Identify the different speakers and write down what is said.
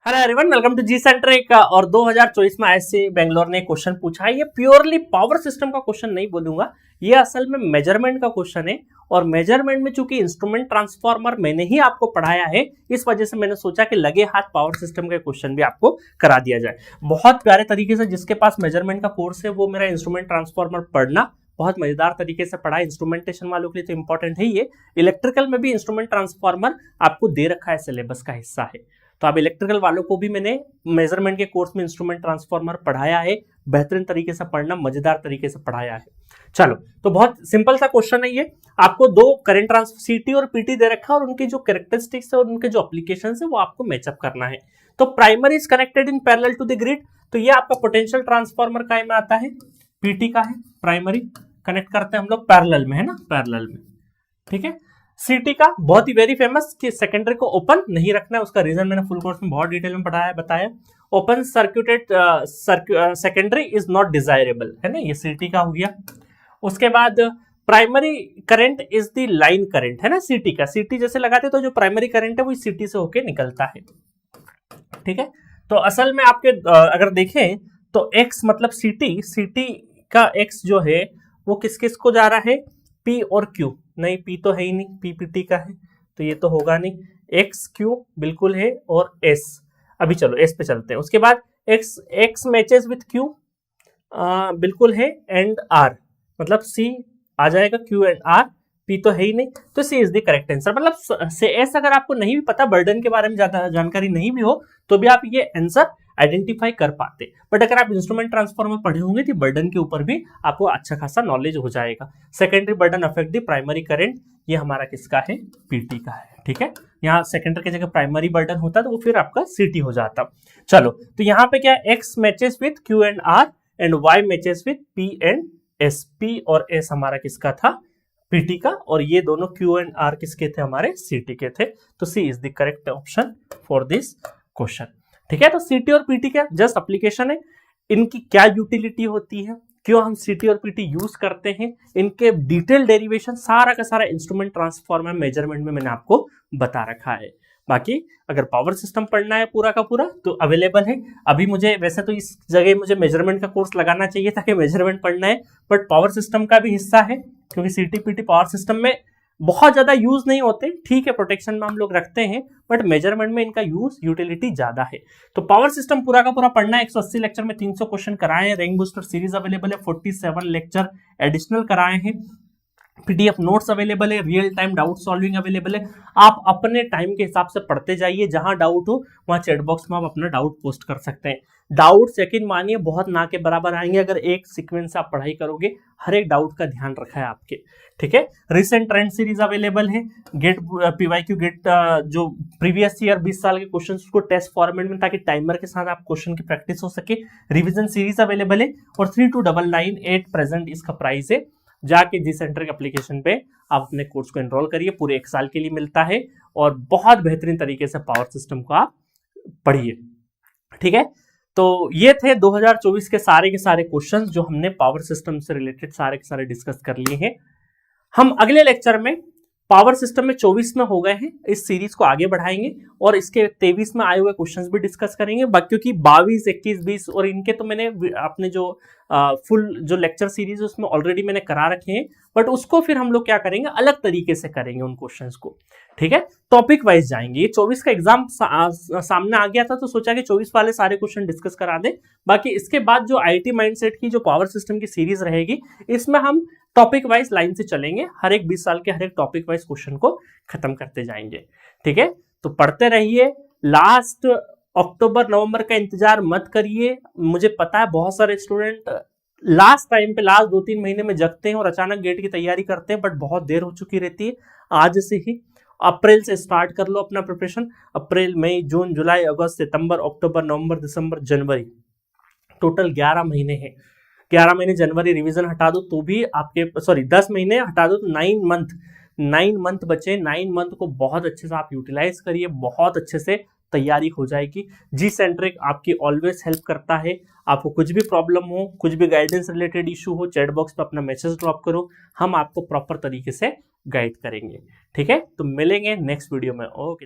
Speaker 1: Hello everyone, welcome to G centric. और 2024 में IISc Bangalore ने क्वेश्चन पूछा है। ये प्योरली पावर सिस्टम का क्वेश्चन नहीं बोलूंगा, ये असल में मेजरमेंट का क्वेश्चन है। और मेजरमेंट में चूंकि इंस्ट्रूमेंट ट्रांसफार्मर मैंने ही आपको पढ़ाया है, इस वजह से मैंने सोचा कि लगे हाथ पावर सिस्टम का क्वेश्चन भी आपको करा दिया जाए। बहुत प्यारे तरीके से जिसके पास मेजरमेंट का कोर्स है वो मेरा इंस्ट्रूमेंट ट्रांसफार्मर पढ़ना बहुत मजेदार तरीके से पढ़ा। इंस्ट्रूमेंटेशन वालों के लिए तो इंपॉर्टेंट है ये। इलेक्ट्रिकल में भी इंस्ट्रूमेंट ट्रांसफार्मर आपको दे रखा है, सिलेबस का हिस्सा है। तो अब इलेक्ट्रिकल वालों को भी मैंने मेजरमेंट के कोर्स में इंस्ट्रूमेंट ट्रांसफार्मर पढ़ाया है। बेहतरीन तरीके से पढ़ना, मजेदार तरीके से पढ़ाया है। चलो, तो बहुत सिंपल सा क्वेश्चन है ये। आपको दो करंट ट्रांसफर सीटी और पीटी दे रखा है और उनकी जो कैरेक्टरिस्टिक्स है और उनके जो एप्लीकेशन है वो आपको मैचअप करना है। तो primary is connected in parallel to the grid, तो ये आपका पोटेंशियल ट्रांसफार्मर का में आता है, पीटी का है। प्राइमरी कनेक्ट करते हैं हम लोग पैरेलल में, है ना, पैरेलल में, ठीक है। सीटी का बहुत ही वेरी फेमस कि सेकेंडरी को ओपन नहीं रखना है, उसका रीजन मैंने फुल कोर्स में बहुत डिटेल में पढ़ाया बताया। Open circuited secondary is not desirable, है ना, ये सीटी का हो गया। उसके बाद primary current is the line current, है ना, सीटी का। सीटी जैसे लगाते तो जो प्राइमरी करंट है वो सीटी से होके निकलता है, ठीक है। तो असल में आपके अगर देखें तो एक्स मतलब सीटी, सीटी का एक्स जो है वो किस किस को जा रहा है, पी और क्यू। नहीं, पी तो है ही नहीं, पी पीटी का है तो ये तो होगा नहीं। एक्स क्यू बिल्कुल है और एस, अभी चलो एस पे चलते हैं। उसके बाद x x matches with Q बिल्कुल है, एंड आर मतलब सी आ जाएगा, क्यू एंड आर। पी तो है ही नहीं, तो C is the correct answer. मतलब से एस अगर आपको नहीं भी पता, बर्डन के बारे में ज्यादा जानकारी नहीं भी हो, तो भी आप ये आंसर आइडेंटिफाई कर पाते। बट अगर आप इंस्ट्रूमेंट ट्रांसफार्मर पढ़े होंगे तो बर्डन के ऊपर भी आपको अच्छा खासा नॉलेज हो जाएगा। Secondary burden affect the primary current, ये हमारा किसका है, पीटी का है, ठीक है। यहाँ सेकेंडरी की जगह प्राइमरी बर्डन होता तो वो फिर आपका सीटी हो जाता। चलो, तो यहाँ पे क्या, X matches with Q and R and Y matches with P and S. P और एस हमारा किसका था, पीटी का, और ये दोनों क्यू एंड आर किसके थे, हमारे सीटी के थे। तो C is the correct option for this question, ठीक है। तो सीटी और पीटी का जस्ट एप्लीकेशन है, इनकी क्या यूटिलिटी होती है, क्यों हम सीटी और पीटी यूज करते हैं, इनके डिटेल डेरिवेशन सारा का सारा इंस्ट्रूमेंट ट्रांसफार्मर मेजरमेंट में मैंने आपको बता रखा है। बाकी अगर पावर सिस्टम पढ़ना है पूरा का पूरा तो अवेलेबल है। अभी मुझे वैसे तो इस जगह मुझे मेजरमेंट का कोर्स लगाना चाहिए था कि मेजरमेंट पढ़ना है, बट पावर सिस्टम का भी हिस्सा है क्योंकि सीटी पीटी पावर सिस्टम में बहुत ज्यादा यूज नहीं होते, ठीक है, प्रोटेक्शन में हम लोग रखते हैं, बट मेजरमेंट में इनका यूज यूटिलिटी ज्यादा है। तो पावर सिस्टम पूरा का पूरा पढ़ना है। 180 लेक्चर में 300 क्वेश्चन कराए हैं। रैंक बूस्टर सीरीज अवेलेबल है, 47 लेक्चर एडिशनल कराए हैं। पीडीएफ नोट्स अवेलेबल है, real time doubt solving available है। आप अपने टाइम के हिसाब से पढ़ते जाइए, जहां डाउट हो वहां चैट बॉक्स में आप अपना डाउट पोस्ट कर सकते हैं। डाउट्स यकीन मानिए बहुत ना के बराबर आएंगे अगर एक सीक्वेंस से आप पढ़ाई करोगे। हर एक डाउट का ध्यान रखा है आपके, ठीक है। रिसेंट ट्रेंड सीरीज अवेलेबल है। गेट पीवाईक्यू गेट जो प्रीवियस ईयर 20 साल के क्वेश्चन उसको टेस्ट फॉर्मेट में, ताकि टाइमर के साथ आप क्वेश्चन की प्रैक्टिस हो सके। रिविजन सीरीज अवेलेबल है और 3299 प्रेजेंट इसका प्राइस है। जाके जी सेंट्रिक एप्लीकेशन पे आप अपने कोर्स को एनरोल करिए, पूरे 1 साल के लिए मिलता है और बहुत बेहतरीन तरीके से पावर सिस्टम को आप पढ़िए, ठीक है। तो ये थे 2024 के सारे क्वेश्चंस जो हमने पावर सिस्टम से रिलेटेड सारे के सारे डिस्कस कर लिए हैं। हम अगले लेक्चर में पावर सिस्टम में 24 में हो गए हैं, इस सीरीज को आगे बढ़ाएंगे और इसके 23 में आए हुए क्वेश्चंस भी डिस्कस करेंगे। क्योंकि 22, 21, 20 और इनके तो मैंने अपने जो फुल जो लेक्चर सीरीज उसमें ऑलरेडी मैंने करा रखे हैं, बट उसको फिर हम लोग क्या करेंगे, अलग तरीके से करेंगे उन क्वेश्चंस को, ठीक है। टॉपिक वाइज जाएंगे। ये 24 का एग्जाम सामने आ गया था तो सोचा कि 24 वाले सारे क्वेश्चन डिस्कस करा दें। बाकी इसके बाद जो आईटी माइंडसेट की जो पावर सिस्टम की सीरीज रहेगी, इसमें हम टॉपिक वाइज लाइन से चलेंगे, हर एक 20 साल के हर एक टॉपिक वाइज क्वेश्चन को खत्म करते जाएंगे, ठीक है। तो पढ़ते रहिए। लास्ट अक्टूबर नवंबर का इंतजार मत करिए। मुझे पता है बहुत सारे स्टूडेंट लास्ट टाइम पे लास्ट 2-3 महीने में जगते हैं और अचानक गेट की तैयारी करते हैं, बट बहुत देर हो चुकी रहती है। आज से ही अप्रैल से स्टार्ट कर लो अपना प्रिपरेशन। अप्रैल, मई, जून, जुलाई, अगस्त, सितंबर, अक्टूबर, नवंबर, दिसंबर, जनवरी, टोटल 11 महीने हैं। 11 महीने जनवरी रिवीजन हटा दो तो भी आपके 10 महीने हटा दो तो 9 मंथ बचे। 9 मंथ को बहुत अच्छे से आप यूटिलाइज करिए, बहुत अच्छे से तैयारी हो जाएगी। जी सेंट्रिक आपकी ऑलवेज हेल्प करता है। आपको कुछ भी प्रॉब्लम हो, कुछ भी गाइडेंस रिलेटेड इशू हो, चैट बॉक्स पे अपना मैसेज ड्रॉप करो, हम आपको प्रॉपर तरीके से गाइड करेंगे, ठीक है। तो मिलेंगे नेक्स्ट वीडियो में। ओके।